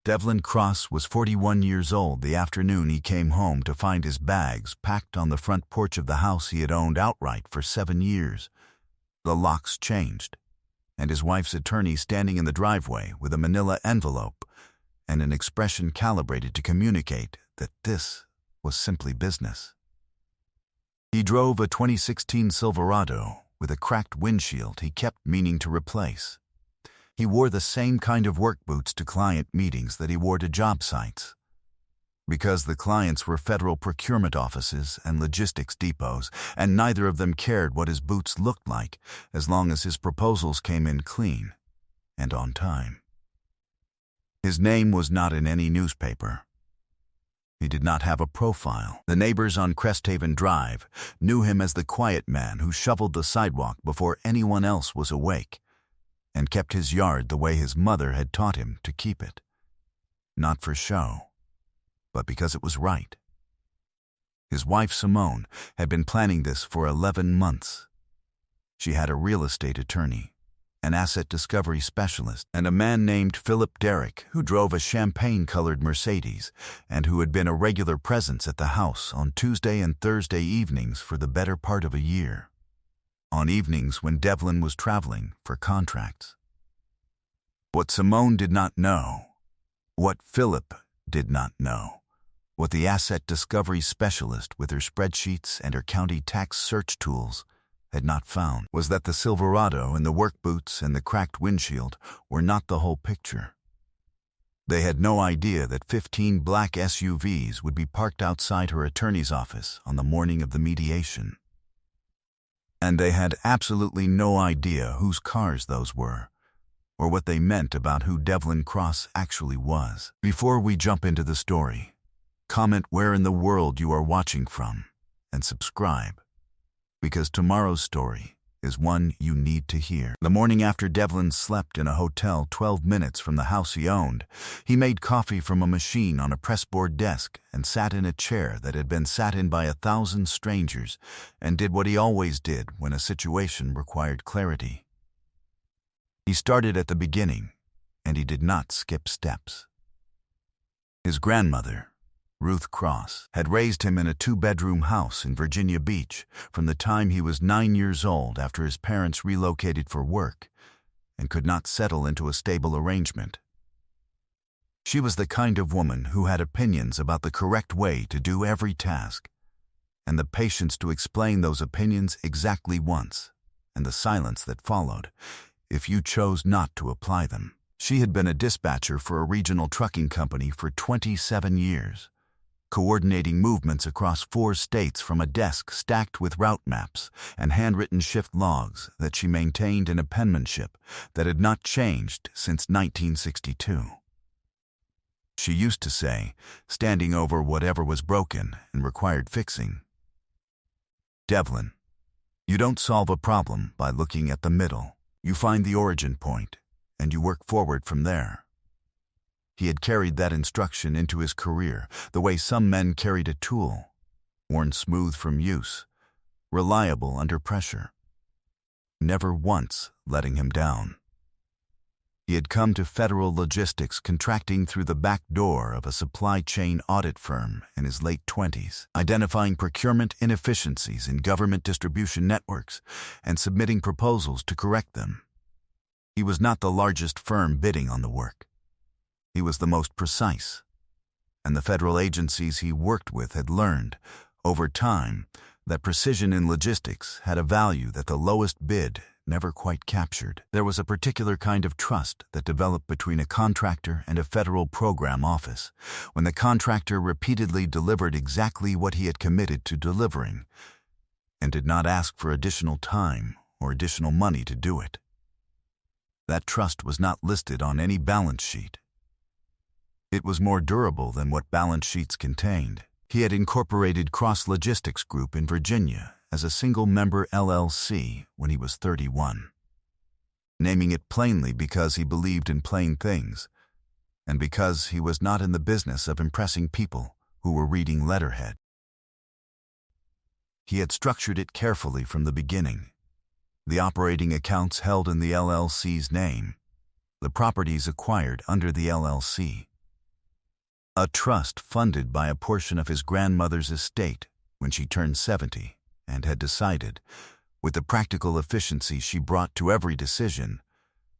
Devlin Cross was 41 years old the afternoon he came home to find his bags packed on the front porch of the house he had owned outright for 7 years. The locks changed, and his wife's attorney standing in the driveway with a manila envelope and an expression calibrated to communicate that this was simply business. He drove a 2016 Silverado with a cracked windshield he kept meaning to replace. He wore the same kind of work boots to client meetings that he wore to job sites. Because the clients were federal procurement offices and logistics depots, and neither of them cared what his boots looked like as long as his proposals came in clean and on time. His name was not in any newspaper. He did not have a profile. The neighbors on Cresthaven Drive knew him as the quiet man who shoveled the sidewalk before anyone else was awake, and kept his yard the way his mother had taught him to keep it. Not for show, but because it was right. His wife Simone had been planning this for 11 months. She had a real estate attorney, an asset discovery specialist, and a man named Philip Derrick who drove a champagne-colored Mercedes and who had been a regular presence at the house on Tuesday and Thursday evenings for the better part of a year, on evenings when Devlin was traveling for contracts. What Simone did not know, what Philip did not know, what the asset discovery specialist with her spreadsheets and her county tax search tools had not found, was that the Silverado and the work boots and the cracked windshield were not the whole picture. They had no idea that 15 black SUVs would be parked outside her attorney's office on the morning of the mediation. And they had absolutely no idea whose cars those were, or what they meant about who Devlin Cross actually was. Before we jump into the story, comment where in the world you are watching from, and subscribe, because tomorrow's story is one you need to hear. The morning after Devlin slept in a hotel 12 minutes from the house he owned, he made coffee from a machine on a pressboard desk and sat in a chair that had been sat in by 1,000 strangers and did what he always did when a situation required clarity. He started at the beginning, and he did not skip steps. His grandmother, Ruth Cross, had raised him in a 2-bedroom house in Virginia Beach from the time he was 9 years old after his parents relocated for work and could not settle into a stable arrangement. She was the kind of woman who had opinions about the correct way to do every task, and the patience to explain those opinions exactly once, and the silence that followed if you chose not to apply them. She had been a dispatcher for a regional trucking company for 27 years. Coordinating movements across 4 states from a desk stacked with route maps and handwritten shift logs that she maintained in a penmanship that had not changed since 1962. She used to say, standing over whatever was broken and required fixing, "Devlin, you don't solve a problem by looking at the middle. You find the origin point, and you work forward from there." He had carried that instruction into his career the way some men carried a tool, worn smooth from use, reliable under pressure, never once letting him down. He had come to federal logistics contracting through the back door of a supply chain audit firm in his late 20s, identifying procurement inefficiencies in government distribution networks and submitting proposals to correct them. He was not the largest firm bidding on the work. He was the most precise, and the federal agencies he worked with had learned, over time, that precision in logistics had a value that the lowest bid never quite captured. There was a particular kind of trust that developed between a contractor and a federal program office when the contractor repeatedly delivered exactly what he had committed to delivering and did not ask for additional time or additional money to do it. That trust was not listed on any balance sheet. It was more durable than what balance sheets contained. He had incorporated Cross Logistics Group in Virginia as a single-member LLC when he was 31, naming it plainly because he believed in plain things, and because he was not in the business of impressing people who were reading letterhead. He had structured it carefully from the beginning. The operating accounts held in the LLC's name, the properties acquired under the LLC, a trust funded by a portion of his grandmother's estate when she turned 70, and had decided, with the practical efficiency she brought to every decision,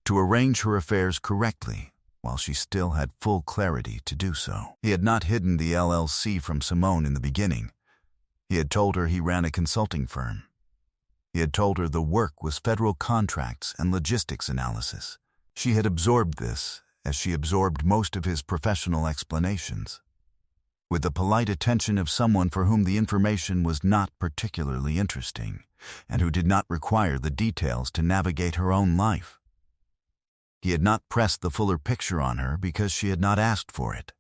to arrange her affairs correctly while she still had full clarity to do so. He had not hidden the LLC from Simone in the beginning. He had told her he ran a consulting firm. He had told her the work was federal contracts and logistics analysis. She had absorbed this as she absorbed most of his professional explanations, with the polite attention of someone for whom the information was not particularly interesting and who did not require the details to navigate her own life. He had not pressed the fuller picture on her because she had not asked for it,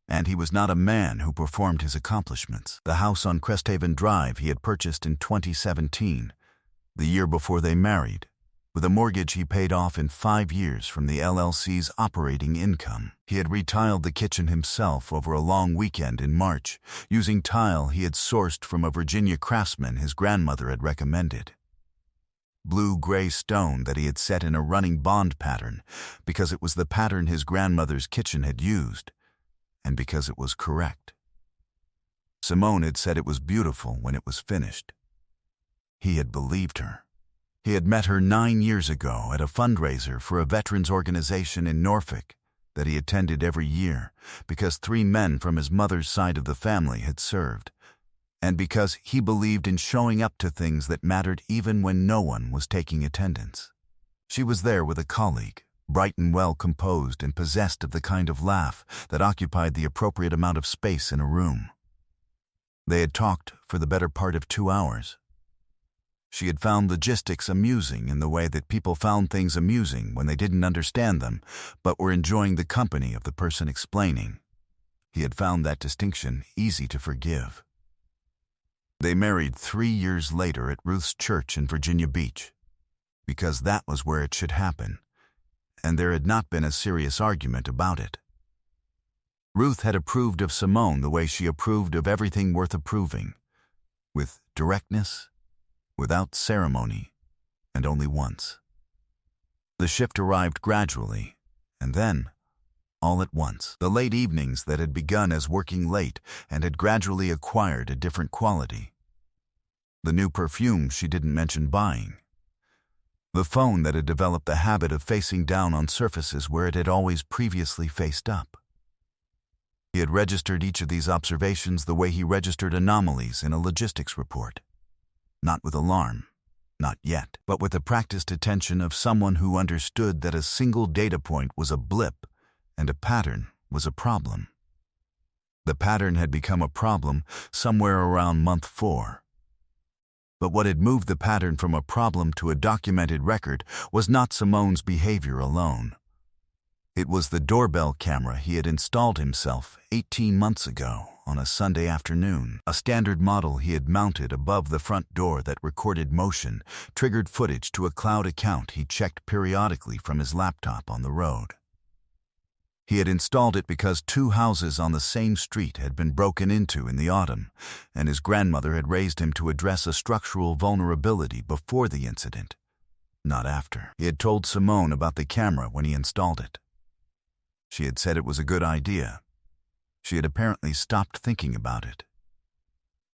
and he was not a man who performed his accomplishments. The house on Cresthaven Drive he had purchased in 2017, the year before they married, with a mortgage he paid off in 5 years from the LLC's operating income. He had retiled the kitchen himself over a long weekend in March, using tile he had sourced from a Virginia craftsman his grandmother had recommended. Blue-gray stone that he had set in a running bond pattern because it was the pattern his grandmother's kitchen had used, and because it was correct. Simone had said it was beautiful when it was finished. He had believed her. He had met her 9 years ago at a fundraiser for a veterans organization in Norfolk that he attended every year because 3 men from his mother's side of the family had served, and because he believed in showing up to things that mattered even when no one was taking attendance. She was there with a colleague, bright and well-composed and possessed of the kind of laugh that occupied the appropriate amount of space in a room. They had talked for the better part of 2 hours. She had found logistics amusing in the way that people found things amusing when they didn't understand them, but were enjoying the company of the person explaining. He had found that distinction easy to forgive. They married 3 years later at Ruth's church in Virginia Beach, because that was where it should happen, and there had not been a serious argument about it. Ruth had approved of Simone the way she approved of everything worth approving, with directness, without ceremony, and only once. The shift arrived gradually, and then, all at once. The late evenings that had begun as working late and had gradually acquired a different quality. The new perfume she didn't mention buying. The phone that had developed the habit of facing down on surfaces where it had always previously faced up. He had registered each of these observations the way he registered anomalies in a logistics report. Not with alarm, not yet, but with the practiced attention of someone who understood that a single data point was a blip and a pattern was a problem. The pattern had become a problem somewhere around month 4. But what had moved the pattern from a problem to a documented record was not Simone's behavior alone. It was the doorbell camera he had installed himself 18 months ago on a Sunday afternoon. A standard model he had mounted above the front door that recorded motion, triggered footage to a cloud account he checked periodically from his laptop on the road. He had installed it because 2 houses on the same street had been broken into in the autumn, and his grandmother had raised him to address a structural vulnerability before the incident, not after. He had told Simone about the camera when he installed it. She had said it was a good idea. She had apparently stopped thinking about it.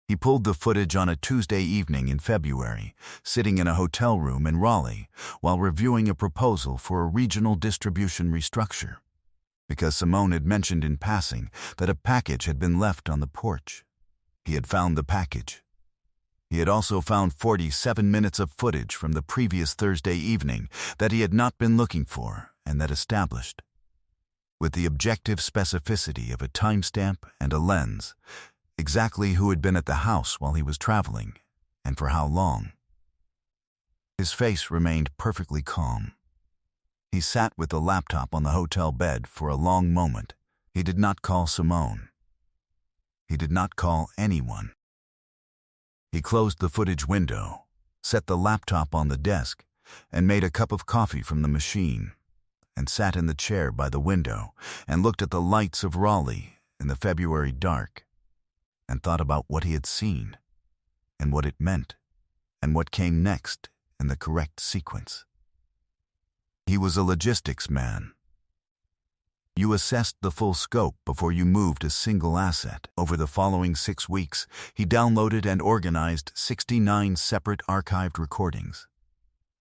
He pulled the footage on a Tuesday evening in February, sitting in a hotel room in Raleigh while reviewing a proposal for a regional distribution restructure, because Simone had mentioned in passing that a package had been left on the porch. He had found the package. He had also found 47 minutes of footage from the previous Thursday evening that he had not been looking for and that established, with the objective specificity of a timestamp and a lens, exactly who had been at the house while he was traveling and for how long. His face remained perfectly calm. He sat with the laptop on the hotel bed for a long moment. He did not call Simone. He did not call anyone. He closed the footage window, set the laptop on the desk, and made a cup of coffee from the machine, and sat in the chair by the window and looked at the lights of Raleigh in the February dark, and thought about what he had seen, and what it meant, and what came next in the correct sequence. He was a logistics man. You assessed the full scope before you moved a single asset. Over the following 6 weeks, he downloaded and organized 69 separate archived recordings.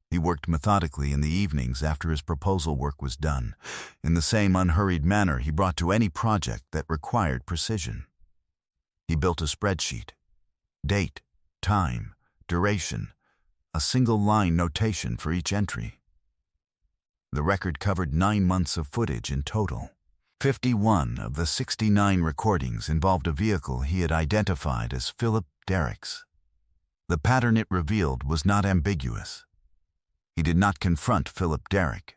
He worked methodically in the evenings after his proposal work was done, in the same unhurried manner he brought to any project that required precision. He built a spreadsheet. Date, time, duration, a single-line notation for each entry. The record covered 9 months of footage in total. 51 of the 69 recordings involved a vehicle he had identified as Philip Derrick's. The pattern it revealed was not ambiguous. He did not confront Philip Derrick.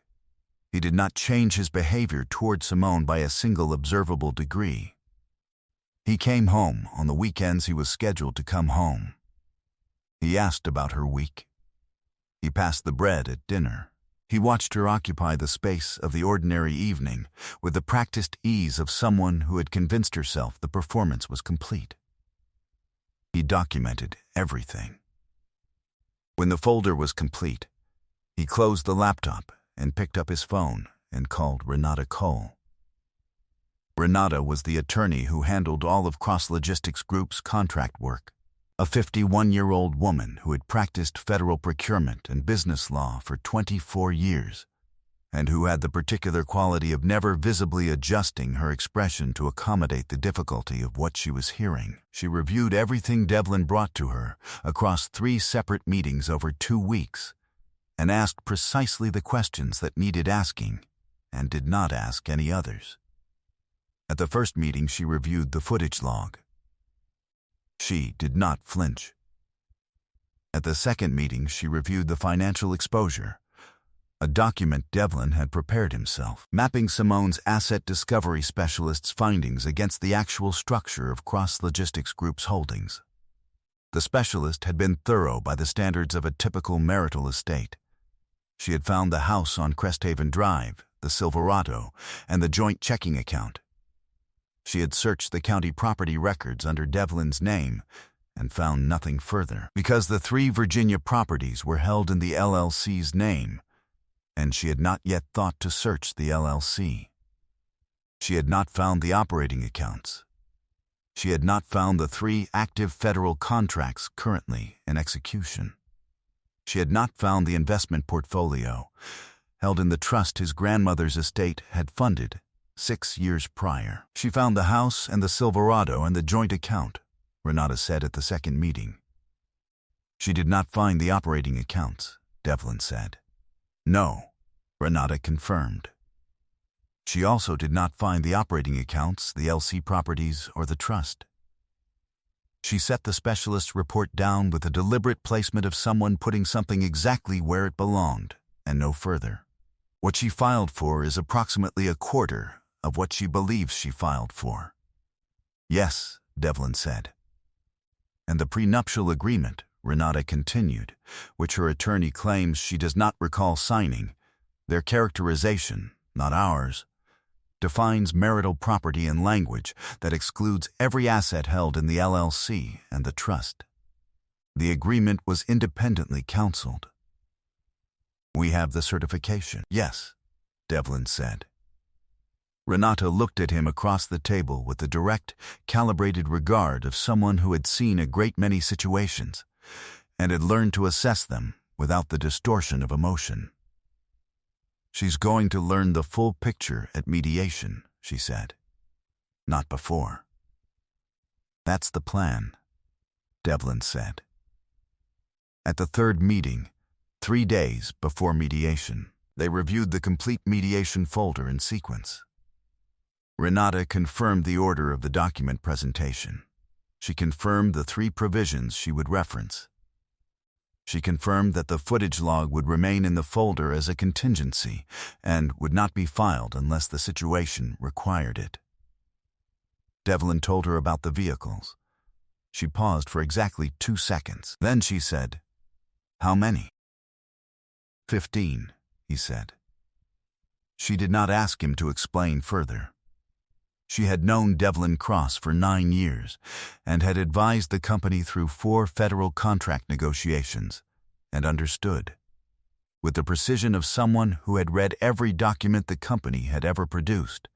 He did not change his behavior toward Simone by a single observable degree. He came home on the weekends he was scheduled to come home. He asked about her week. He passed the bread at dinner. He watched her occupy the space of the ordinary evening with the practiced ease of someone who had convinced herself the performance was complete. He documented everything. When the folder was complete, he closed the laptop and picked up his phone and called Renata Cole. Renata was the attorney who handled all of Cross Logistics Group's contract work. A 51-year-old woman who had practiced federal procurement and business law for 24 years, and who had the particular quality of never visibly adjusting her expression to accommodate the difficulty of what she was hearing. She reviewed everything Devlin brought to her across 3 separate meetings over 2 weeks, and asked precisely the questions that needed asking, and did not ask any others. At the first meeting, she reviewed the footage log. She did not flinch. At the second meeting, she reviewed the financial exposure, a document Devlin had prepared himself, mapping Simone's asset discovery specialist's findings against the actual structure of Cross Logistics Group's holdings. The specialist had been thorough by the standards of a typical marital estate. She had found the house on Cresthaven Drive, the Silverado, and the joint checking account. She had searched the county property records under Devlin's name and found nothing further, because the 3 Virginia properties were held in the LLC's name, and she had not yet thought to search the LLC. She had not found the operating accounts. She had not found the 3 active federal contracts currently in execution. She had not found the investment portfolio, held in the trust his grandmother's estate had funded 6 years prior. She found the house and the Silverado and the joint account, Renata said at the second meeting. She did not find the operating accounts, Devlin said. No, Renata confirmed. She also did not find the operating accounts, the LC properties, or the trust. She set the specialist's report down with the deliberate placement of someone putting something exactly where it belonged, and no further. What she filed for is approximately a quarter of what she believes she filed for. Yes, Devlin said. And the prenuptial agreement, Renata continued, which her attorney claims she does not recall signing, their characterization, not ours, defines marital property in language that excludes every asset held in the LLC and the trust. The agreement was independently counseled. We have the certification. Yes, Devlin said. Renata looked at him across the table with the direct, calibrated regard of someone who had seen a great many situations and had learned to assess them without the distortion of emotion. She's going to learn the full picture at mediation, she said. Not before. That's the plan, Devlin said. At the third meeting, 3 days before mediation, they reviewed the complete mediation folder in sequence. Renata confirmed the order of the document presentation. She confirmed the 3 provisions she would reference. She confirmed that the footage log would remain in the folder as a contingency and would not be filed unless the situation required it. Devlin told her about the vehicles. She paused for exactly 2 seconds. Then she said, "How many?" 15, he said. She did not ask him to explain further. She had known Devlin Cross for 9 years and had advised the company through 4 federal contract negotiations and understood, with the precision of someone who had read every document the company had ever produced,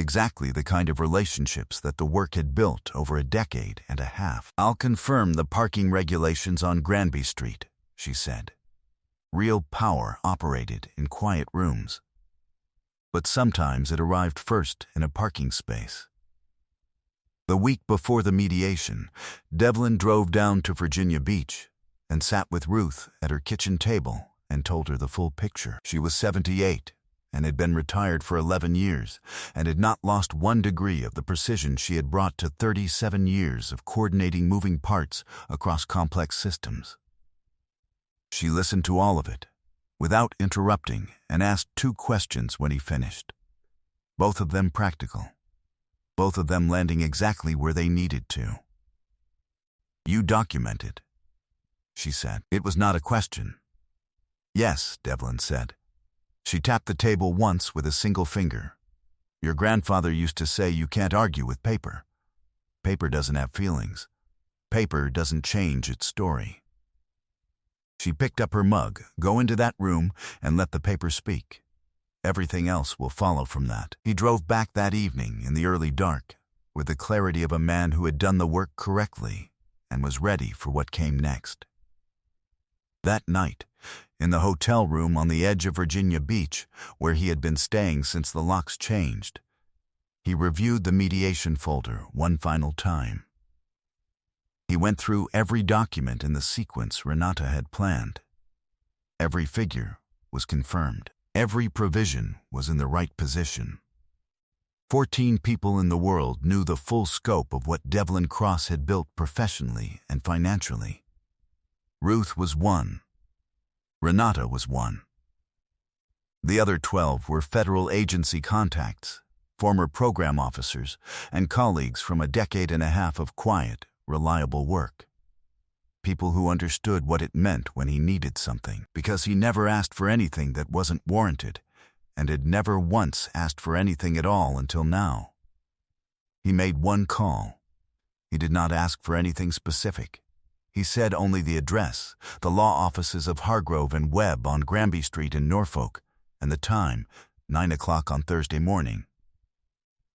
Exactly the kind of relationships that the work had built over a decade and a half. "I'll confirm the parking regulations on Granby Street," she said. Real power operated in quiet rooms. But sometimes it arrived first in a parking space. The week before the mediation, Devlin drove down to Virginia Beach and sat with Ruth at her kitchen table and told her the full picture. She was 78 and had been retired for 11 years and had not lost 1 degree of the precision she had brought to 37 years of coordinating moving parts across complex systems. She listened to all of it, without interrupting, and asked 2 questions when he finished. Both of them practical. Both of them landing exactly where they needed to. "You documented," she said. It was not a question. "Yes," Devlin said. She tapped the table once with a single finger. "Your grandfather used to say you can't argue with paper. Paper doesn't have feelings. Paper doesn't change its story." She picked up her mug. "Go into that room and let the paper speak. Everything else will follow from that." He drove back that evening in the early dark with the clarity of a man who had done the work correctly and was ready for what came next. That night, in the hotel room on the edge of Virginia Beach, where he had been staying since the locks changed, he reviewed the mediation folder one final time. He went through every document in the sequence Renata had planned. Every figure was confirmed. Every provision was in the right position. 14 people in the world knew the full scope of what Devlin Cross had built professionally and financially. Ruth was one. Renata was one. The other 12 were federal agency contacts, former program officers, and colleagues from a decade and a half of quiet, reliable work. People who understood what it meant when he needed something, because he never asked for anything that wasn't warranted, and had never once asked for anything at all until now. He made one call. He did not ask for anything specific. He said only the address, the law offices of Hargrove and Webb on Granby Street in Norfolk, and the time, 9 o'clock on Thursday morning.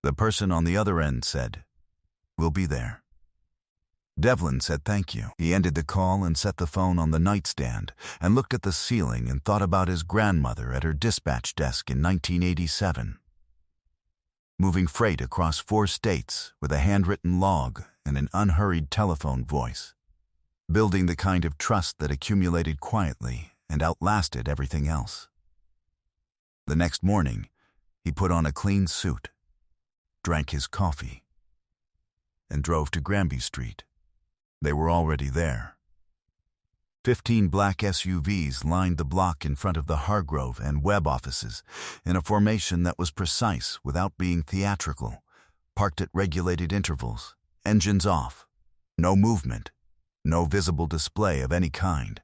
The person on the other end said, "We'll be there." Devlin said thank you. He ended the call and set the phone on the nightstand and looked at the ceiling and thought about his grandmother at her dispatch desk in 1987. Moving freight across 4 states with a handwritten log and an unhurried telephone voice. Building the kind of trust that accumulated quietly and outlasted everything else. The next morning, he put on a clean suit, drank his coffee, and drove to Granby Street. They were already there. 15 black SUVs lined the block in front of the Hargrove and Webb offices in a formation that was precise without being theatrical, parked at regulated intervals, engines off, no movement, no visible display of any kind.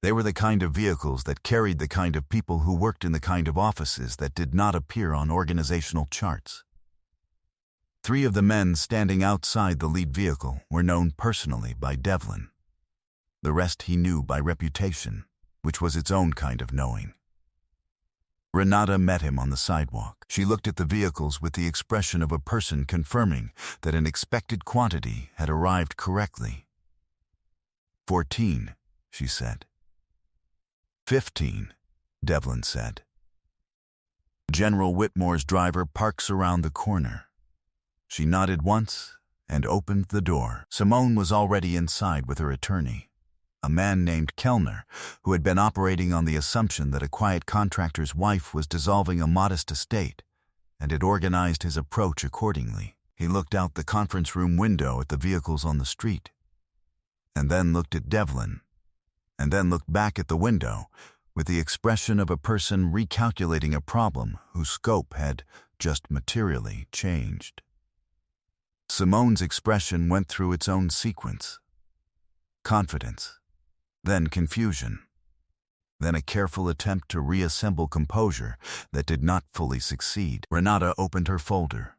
They were the kind of vehicles that carried the kind of people who worked in the kind of offices that did not appear on organizational charts. 3 of the men standing outside the lead vehicle were known personally by Devlin. The rest he knew by reputation, which was its own kind of knowing. Renata met him on the sidewalk. She looked at the vehicles with the expression of a person confirming that an expected quantity had arrived correctly. 14, she said. 15, Devlin said. General Whitmore's driver parks around the corner. She nodded once and opened the door. Simone was already inside with her attorney, a man named Kellner, who had been operating on the assumption that a quiet contractor's wife was dissolving a modest estate and had organized his approach accordingly. He looked out the conference room window at the vehicles on the street, and then looked at Devlin, and then looked back at the window with the expression of a person recalculating a problem whose scope had just materially changed. Simone's expression went through its own sequence. Confidence, then confusion, then a careful attempt to reassemble composure that did not fully succeed. Renata opened her folder.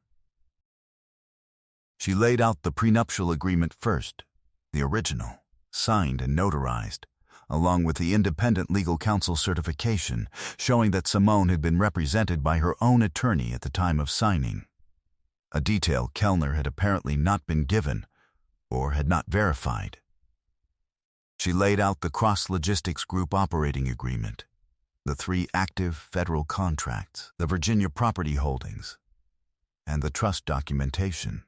She laid out the prenuptial agreement first, the original, signed and notarized, along with the independent legal counsel certification showing that Simone had been represented by her own attorney at the time of signing. a detail Kellner had apparently not been given or had not verified. She laid out the Cross Logistics Group operating agreement, the 3 active federal contracts, the Virginia property holdings, and the trust documentation.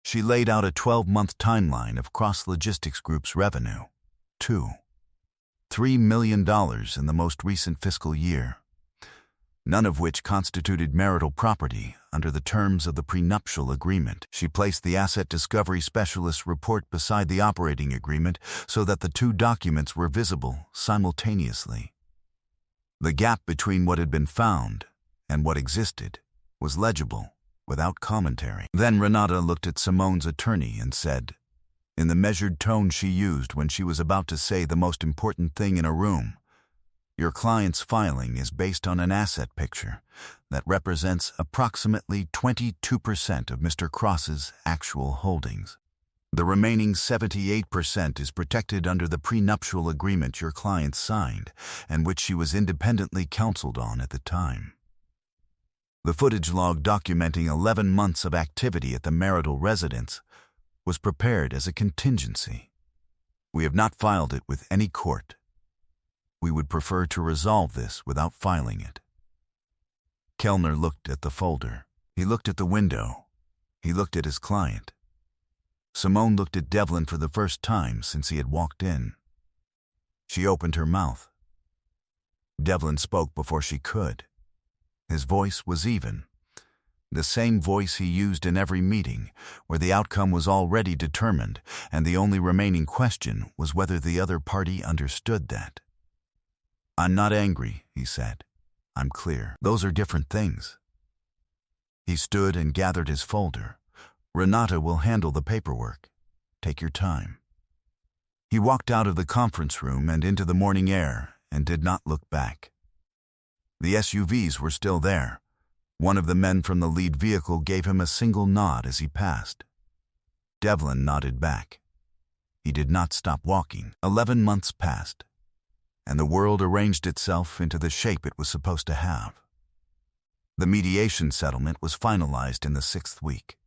She laid out a 12-month timeline of Cross Logistics Group's revenue, $3 million in the most recent fiscal year, none of which constituted marital property under the terms of the prenuptial agreement. She placed the Asset Discovery Specialist's report beside the operating agreement so that the 2 documents were visible simultaneously. The gap between what had been found and what existed was legible, without commentary. Then Renata looked at Simone's attorney and said, in the measured tone she used when she was about to say the most important thing in a room, "Your client's filing is based on an asset picture that represents approximately 22% of Mr. Cross's actual holdings. The remaining 78% is protected under the prenuptial agreement your client signed and which she was independently counseled on at the time. The footage log documenting 11 months of activity at the marital residence was prepared as a contingency. We have not filed it with any court. We would prefer to resolve this without filing it." Kellner looked at the folder. He looked at the window. He looked at his client. Simone looked at Devlin for the first time since he had walked in. She opened her mouth. Devlin spoke before she could. His voice was even, the same voice he used in every meeting, where the outcome was already determined, and the only remaining question was whether the other party understood that. "I'm not angry," he said. "I'm clear. Those are different things." He stood and gathered his folder. "Renata will handle the paperwork. Take your time." He walked out of the conference room and into the morning air and did not look back. The SUVs were still there. One of the men from the lead vehicle gave him a single nod as he passed. Devlin nodded back. He did not stop walking. 11 months passed, and the world arranged itself into the shape it was supposed to have. The mediation settlement was finalized in the 6th week.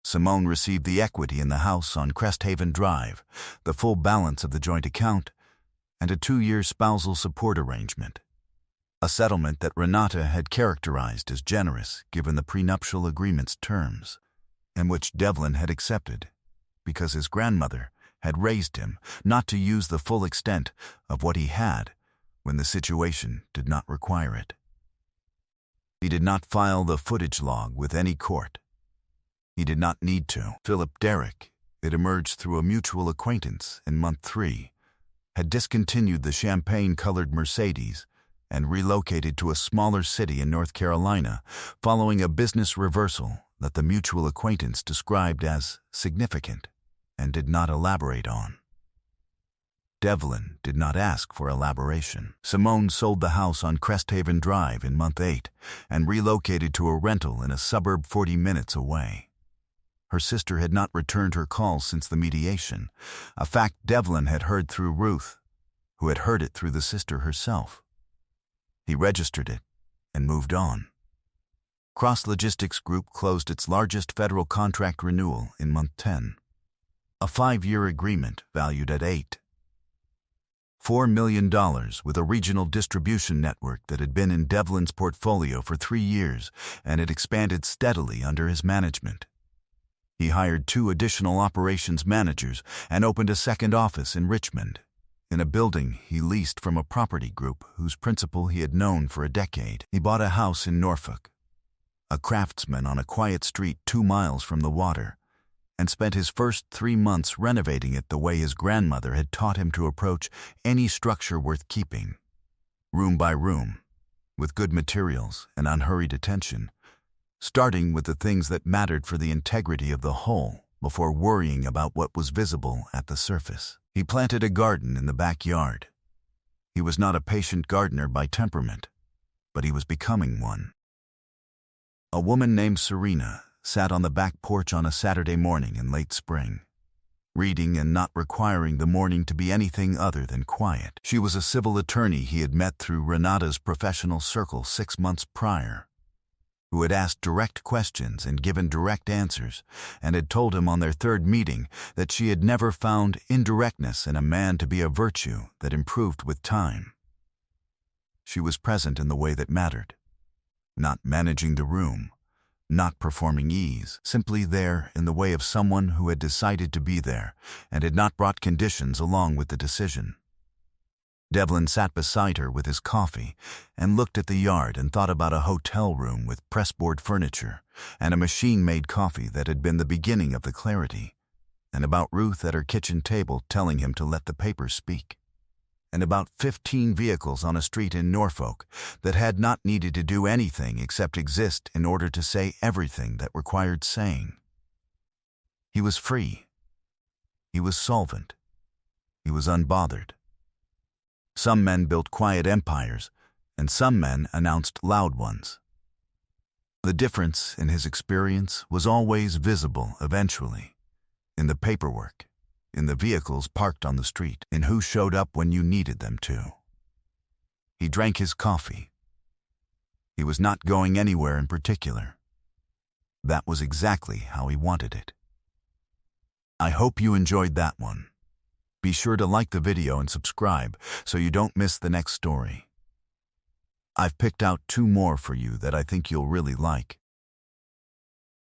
Simone received the equity in the house on Cresthaven Drive, the full balance of the joint account, and a 2-year spousal support arrangement. A settlement that Renata had characterized as generous given the prenuptial agreement's terms, and which Devlin had accepted because his grandmother had raised him not to use the full extent of what he had when the situation did not require it. He did not file the footage log with any court. He did not need to. Philip Derrick, it emerged through a mutual acquaintance in month 3, had discontinued the champagne-colored Mercedes and relocated to a smaller city in North Carolina following a business reversal that the mutual acquaintance described as significant and did not elaborate on. Devlin did not ask for elaboration. Simone sold the house on Cresthaven Drive in month 8 and relocated to a rental in a suburb 40 minutes away. Her sister had not returned her calls since the mediation, a fact Devlin had heard through Ruth, who had heard it through the sister herself. He registered it and moved on. Cross Logistics Group closed its largest federal contract renewal in month 10. A 5-year agreement valued at $4 million with a regional distribution network that had been in Devlin's portfolio for 3 years and had expanded steadily under his management. He hired 2 additional operations managers and opened a second office in Richmond, in a building he leased from a property group whose principal he had known for a decade. He bought a house in Norfolk, a craftsman on a quiet street 2 miles from the water, and spent his first 3 months renovating it the way his grandmother had taught him to approach any structure worth keeping, room by room, with good materials and unhurried attention, starting with the things that mattered for the integrity of the whole before worrying about what was visible at the surface. He planted a garden in the backyard. He was not a patient gardener by temperament, but he was becoming one. A woman named Serena sat on the back porch on a Saturday morning in late spring, reading and not requiring the morning to be anything other than quiet. She was a civil attorney he had met through Renata's professional circle 6 months prior. who had asked direct questions and given direct answers, and had told him on their third meeting that she had never found indirectness in a man to be a virtue that improved with time. She was present in the way that mattered, not managing the room, not performing ease, simply there in the way of someone who had decided to be there and had not brought conditions along with the decision. Devlin sat beside her with his coffee and looked at the yard and thought about a hotel room with pressboard furniture and a machine-made coffee that had been the beginning of the clarity, and about Ruth at her kitchen table telling him to let the papers speak, and about 15 vehicles on a street in Norfolk that had not needed to do anything except exist in order to say everything that required saying. He was free. He was solvent. He was unbothered. Some men built quiet empires, and some men announced loud ones. The difference in his experience was always visible eventually, in the paperwork, in the vehicles parked on the street, in who showed up when you needed them to. He drank his coffee. He was not going anywhere in particular. That was exactly how he wanted it. I hope you enjoyed that one. Be sure to like the video and subscribe so you don't miss the next story. I've picked out 2 more for you that I think you'll really like.